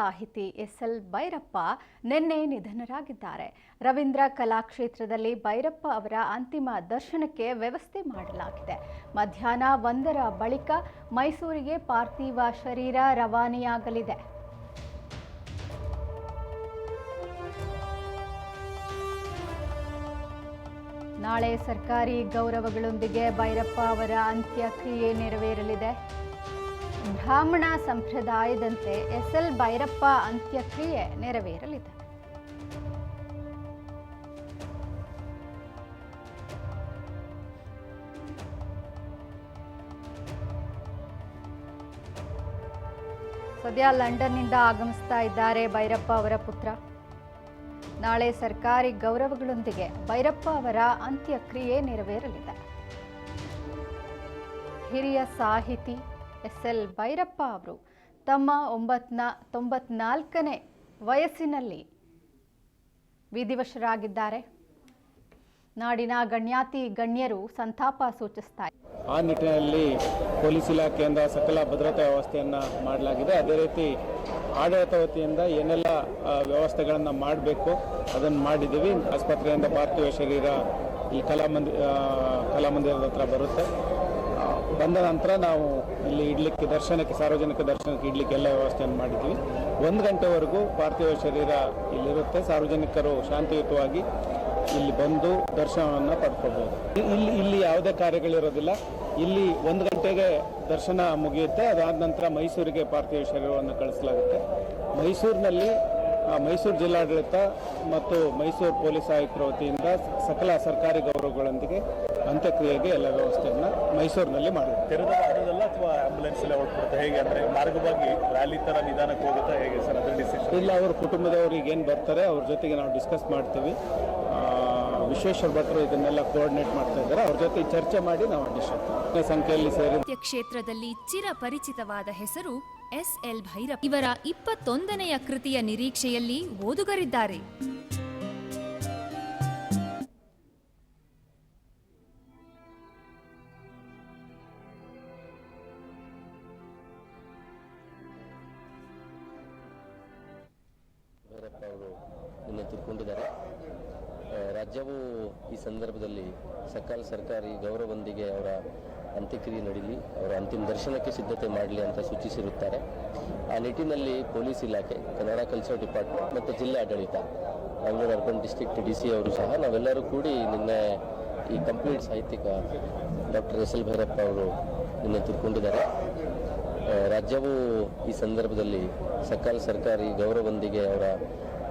ಸಾಹಿತಿ ಎಸ್.ಎಲ್. ಭೈರಪ್ಪ ನಿನ್ನೆ ನಿಧನರಾಗಿದ್ದಾರೆ. ರವೀಂದ್ರ ಕಲಾಕ್ಷೇತ್ರದಲ್ಲಿ ಭೈರಪ್ಪ ಅವರ ಅಂತಿಮ ದರ್ಶನಕ್ಕೆ ವ್ಯವಸ್ಥೆ ಮಾಡಲಾಗಿದೆ. ಮಧ್ಯಾಹ್ನ 1ರ ಬಳಿಕ ಮೈಸೂರಿಗೆ ಪಾರ್ಥಿವ ಶರೀರ ರವಾನೆಯಾಗಲಿದೆ. ನಾಳೆ ಸರ್ಕಾರಿ ಗೌರವಗಳೊಂದಿಗೆ ಭೈರಪ್ಪ ಅವರ ಅಂತ್ಯಕ್ರಿಯೆ ನೆರವೇರಲಿದೆ. ಬ್ರಾಹ್ಮಣ ಸಂಪ್ರದಾಯದಂತೆ ಎಸ್.ಎಲ್. ಭೈರಪ್ಪ ಅಂತ್ಯಕ್ರಿಯೆ ನೆರವೇರಲಿದೆ. ಸದ್ಯ ಲಂಡನ್ನಿಂದ ಆಗಮಿಸ್ತಾ ಇದ್ದಾರೆ ಭೈರಪ್ಪ ಅವರ ಪುತ್ರ. ನಾಳೆ ಸರ್ಕಾರಿ ಗೌರವಗಳೊಂದಿಗೆ ಭೈರಪ್ಪ ಅವರ ಅಂತ್ಯಕ್ರಿಯೆ ನೆರವೇರಲಿದೆ. ಹಿರಿಯ ಸಾಹಿತಿ ಎಸ್.ಎಲ್. ಭೈರಪ್ಪ ಅವರು ತಮ್ಮ 94ನೇ ವಯಸ್ಸಿನಲ್ಲಿ ವಿಧಿವಶರಾಗಿದ್ದಾರೆ. ನಾಡಿನ ಗಣ್ಯಾತಿ ಗಣ್ಯರು ಸಂತಾಪ ಸೂಚಿಸುತ್ತಾರೆ. ಆ ನಿಟ್ಟಿನಲ್ಲಿ ಪೊಲೀಸ್ ಇಲಾಖೆಯಿಂದ ಸಕಲ ಭದ್ರತಾ ವ್ಯವಸ್ಥೆಯನ್ನು ಮಾಡಲಾಗಿದೆ. ಅದೇ ರೀತಿ ಆಡಳಿತ ವತಿಯಿಂದ ಏನೆಲ್ಲ ವ್ಯವಸ್ಥೆಗಳನ್ನು ಮಾಡಬೇಕು ಅದನ್ನು ಮಾಡಿದ್ದೀವಿ. ಆಸ್ಪತ್ರೆಯಿಂದ ಪಾರ್ಥಿವ ಶರೀರ ಈ ಕಲಾಮಂದಿರದ ಹತ್ರ ಬರುತ್ತೆ. ಬಂದ ನಂತರ ನಾವು ಇಲ್ಲಿ ಇಡ್ಲಿಕ್ಕೆ ಸಾರ್ವಜನಿಕ ದರ್ಶನಕ್ಕೆ ಇಡ್ಲಿಕ್ಕೆ ಎಲ್ಲ ವ್ಯವಸ್ಥೆಯನ್ನು ಮಾಡಿದ್ವಿ. 1 ಗಂಟೆವರೆಗೂ ಪಾರ್ಥಿವ ಶರೀರ ಇಲ್ಲಿರುತ್ತೆ. ಸಾರ್ವಜನಿಕರು ಶಾಂತಿಯುತವಾಗಿ ಇಲ್ಲಿ ಬಂದು ದರ್ಶನವನ್ನು ಪಡ್ಕೋಬಹುದು. ಇಲ್ಲಿ ಯಾವುದೇ ಕಾರ್ಯಗಳಿರೋದಿಲ್ಲ. ಇಲ್ಲಿ 1 ಗಂಟೆಗೆ ದರ್ಶನ ಮುಗಿಯುತ್ತೆ. ಅದಾದ ನಂತರ ಮೈಸೂರಿಗೆ ಪಾರ್ಥಿವ ಶರೀರವನ್ನು ಕಳಿಸಲಾಗುತ್ತೆ. ಮೈಸೂರಿನಲ್ಲಿ ಮೈಸೂರು ಜಿಲ್ಲಾಡಳಿತ ಮತ್ತು ಮೈಸೂರು ಪೊಲೀಸ್ ಆಯುಕ್ತರ ವತಿಯಿಂದ ಸಕಲ ಸರ್ಕಾರಿ ಗೌರವಗಳೊಂದಿಗೆ ಅಂತ್ಯಕ್ರಿಯೆಗೆ ಎಲ್ಲ ವ್ಯವಸ್ಥೆಯನ್ನು ಮೈಸೂರಿನಲ್ಲಿ ಮಾಡಿದೆ. ತೆರೆದ ವಾಹನದಲ್ಲ ಅಥವಾ ಆಂಬುಲೆನ್ಸ್ ಎಲ್ಲ ಹೊರಡ್ಬಿಡುತ್ತೆ ಹೇಗೆ ಅಂದರೆ ಮಾರ್ಗವಾಗಿ ರ್ಯಾಲಿ ಥರ ನಿಧಾನಕ್ಕೆ ಹೋಗುತ್ತಾ ಹೇಗೆ ಸರ್ ಅದರ ಡಿಸಿಷನ್? ಇಲ್ಲ, ಅವ್ರ ಕುಟುಂಬದವ್ರಿಗೆ ಏನು ಬರ್ತಾರೆ ಅವ್ರ ಜೊತೆಗೆ ನಾವು ಡಿಸ್ಕಸ್ ಮಾಡ್ತೀವಿ. ವಿಶ್ವೇಶ್ವರ ಭಟ್ರು ಇದನ್ನೆಲ್ಲ ಕೋಆರ್ಡಿನೇಟ್ ಮಾಡ್ತಾ ಇದ್ದಾರೆ. ಅವ್ರ ಜೊತೆ ಚರ್ಚೆ ಮಾಡಿ ನಾವು ಡಿಸಿಷನ್ ಸಂಖ್ಯೆಯಲ್ಲಿ ಸೇರಿ ಕ್ಷೇತ್ರದಲ್ಲಿ ಚಿರಪರಿಚಿತವಾದ ಹೆಸರು ಎಸ್.ಎಲ್. ಭೈರಪ್ಪ. ಇವರ 21ನೆಯ ಕೃತಿಯ ನಿರೀಕ್ಷೆಯಲ್ಲಿ ಓದುಗರಿದ್ದಾರೆ. ಭೈರಪ್ಪ ಅವರು ನಿನ್ನೆ ತೀರ್ಕೊಂಡಿದ್ದಾರೆ. ರಾಜ್ಯವು ಈ ಸಂದರ್ಭದಲ್ಲಿ ಸಕಲ ಸರ್ಕಾರಿ ಗೌರವದೊಂದಿಗೆ ಅವರ ಅಂತ್ಯಕ್ರಿಯೆ ನಡೀಲಿ, ಅವರ ಅಂತಿಮ ದರ್ಶನಕ್ಕೆ ಸಿದ್ಧತೆ ಮಾಡಲಿ ಅಂತ ಸೂಚಿಸಿರುತ್ತಾರೆ. ಆ ನಿಟ್ಟಿನಲ್ಲಿ ಪೊಲೀಸ್ ಇಲಾಖೆ, ಕನ್ನಡ ಕಲ್ಚರ್ ಡಿಪಾರ್ಟ್ಮೆಂಟ್ ಮತ್ತು ಜಿಲ್ಲಾಡಳಿತ, ಬೆಂಗಳೂರು ಅರ್ಬನ್ ಡಿಸ್ಟ್ರಿಕ್ಟ್ DC ಅವರು ಸಹ ನಾವೆಲ್ಲರೂ ಕೂಡಿ ನಿನ್ನೆ ಈ ಕಂಪ್ಲೀಟ್ ಸಾಹಿತ್ಯಿಕ ಡಾಕ್ಟರ್ ಎಸ್.ಎಲ್. ಭೈರಪ್ಪ ಅವರು ನಿನ್ನೆ ತೀರ್ಕೊಂಡಿದ್ದಾರೆ. ರಾಜ್ಯವು ಈ ಸಂದರ್ಭದಲ್ಲಿ ಸಕಲ ಸರ್ಕಾರಿ ಗೌರವದೊಂದಿಗೆ ಅವರ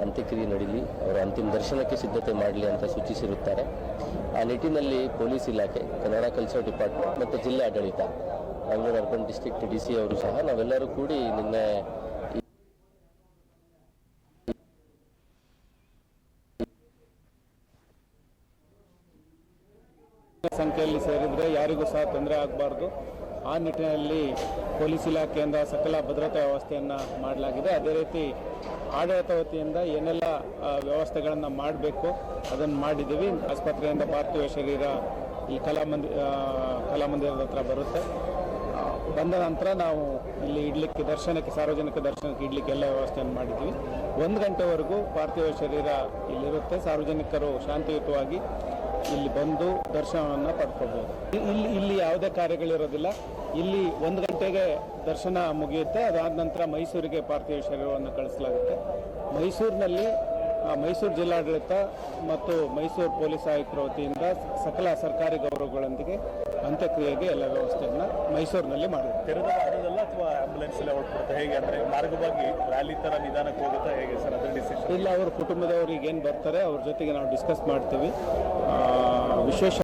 ಅಂತ್ಯಕ್ರಿಯೆ ನಡೀಲಿ, ಅವರ ಅಂತಿಮ ದರ್ಶನಕ್ಕೆ ಸಿದ್ಧತೆ ಮಾಡಲಿ ಅಂತ ಸೂಚಿಸಿರುತ್ತಾರೆ. ಆ ನಿಟ್ಟಿನಲ್ಲಿ ಪೊಲೀಸ್ ಇಲಾಖೆ, ಕನ್ನಡ ಕಲ್ಚರ್ ಡಿಪಾರ್ಟ್ಮೆಂಟ್ ಮತ್ತು ಜಿಲ್ಲಾಡಳಿತ, ಬೆಂಗಳೂರು ಅರ್ಬನ್ ಡಿಸ್ಟ್ರಿಕ್ಟ್ DC ಅವರು ಸಹ ನಾವೆಲ್ಲರೂ ಕೂಡಿ ನಿನ್ನೆ ಸಂಖ್ಯೆಯಲ್ಲಿ ಸೇರಿದರೆ ಯಾರಿಗೂ ಸಹ ತೊಂದರೆ ಆಗಬಾರ್ದು. ಆ ನಿಟ್ಟಿನಲ್ಲಿ ಪೊಲೀಸ್ ಇಲಾಖೆಯಿಂದ ಸಕಲ ಭದ್ರತಾ ವ್ಯವಸ್ಥೆಯನ್ನು ಮಾಡಲಾಗಿದೆ. ಅದೇ ರೀತಿ ಆಡಳಿತ ವತಿಯಿಂದ ಏನೆಲ್ಲ ವ್ಯವಸ್ಥೆಗಳನ್ನು ಮಾಡಬೇಕು ಅದನ್ನು ಮಾಡಿದ್ದೀವಿ. ಆಸ್ಪತ್ರೆಯಿಂದ ಪಾರ್ಥಿವ ಶರೀರ ಈ ಕಲಾಮಂದಿರದ ಹತ್ರ ಬರುತ್ತೆ. ಬಂದ ನಂತರ ನಾವು ಇಲ್ಲಿ ಇಡ್ಲಿಕ್ಕೆ ಸಾರ್ವಜನಿಕ ದರ್ಶನಕ್ಕೆ ಇಡ್ಲಿಕ್ಕೆ ಎಲ್ಲ ವ್ಯವಸ್ಥೆಯನ್ನು ಮಾಡಿದ್ವಿ. 1 ಗಂಟೆವರೆಗೂ ಪಾರ್ಥಿವ ಶರೀರ ಇಲ್ಲಿರುತ್ತೆ. ಸಾರ್ವಜನಿಕರು ಶಾಂತಿಯುತವಾಗಿ ಇಲ್ಲಿ ಬಂದು ದರ್ಶನವನ್ನು ಪಡ್ಕೋಬಹುದು. ಇಲ್ಲಿ ಯಾವುದೇ ಕಾರ್ಯಗಳಿರೋದಿಲ್ಲ. ಇಲ್ಲಿ 1 ಗಂಟೆಗೆ ದರ್ಶನ ಮುಗಿಯುತ್ತೆ. ಅದಾದ ನಂತರ ಮೈಸೂರಿಗೆ ಪಾರ್ಥಿವ ಶರೀರವನ್ನು ಕಳಿಸಲಾಗುತ್ತೆ. ಮೈಸೂರಿನಲ್ಲಿ ಮೈಸೂರು ಜಿಲ್ಲಾಡಳಿತ ಮತ್ತು ಮೈಸೂರು ಪೊಲೀಸ್ ಆಯುಕ್ತರ ವತಿಯಿಂದ ಸಕಲ ಸರ್ಕಾರಿ ಗೌರವಗಳೊಂದಿಗೆ ಅಂತ್ಯಕ್ರಿಯೆಗೆ ಎಲ್ಲ ವ್ಯವಸ್ಥೆಯನ್ನು ಮೈಸೂರಿನಲ್ಲಿ ಮಾಡಿದೆ. ತೆರೆದ ವಾಹನದಲ್ಲ ಅಥವಾ ಆಂಬುಲೆನ್ಸ್ ಎಲ್ಲ ಹೊರಡ್ಬಿಡುತ್ತೆ ಹೇಗೆ ಅಂದರೆ ಮಾರ್ಗವಾಗಿ ರ್ಯಾಲಿ ಥರ ನಿಧಾನಕ್ಕೆ ಹೋಗುತ್ತಾ ಹೇಗೆ ಸರ್ ಅದರ ಡಿಸಿಷನ್? ಇಲ್ಲ, ಅವ್ರ ಕುಟುಂಬದವ್ರಿಗೆ ಏನು ಬರ್ತಾರೆ ಅವ್ರ ಜೊತೆಗೆ ನಾವು ಡಿಸ್ಕಸ್ ಮಾಡ್ತೀವಿ. ವಿಶೇಷ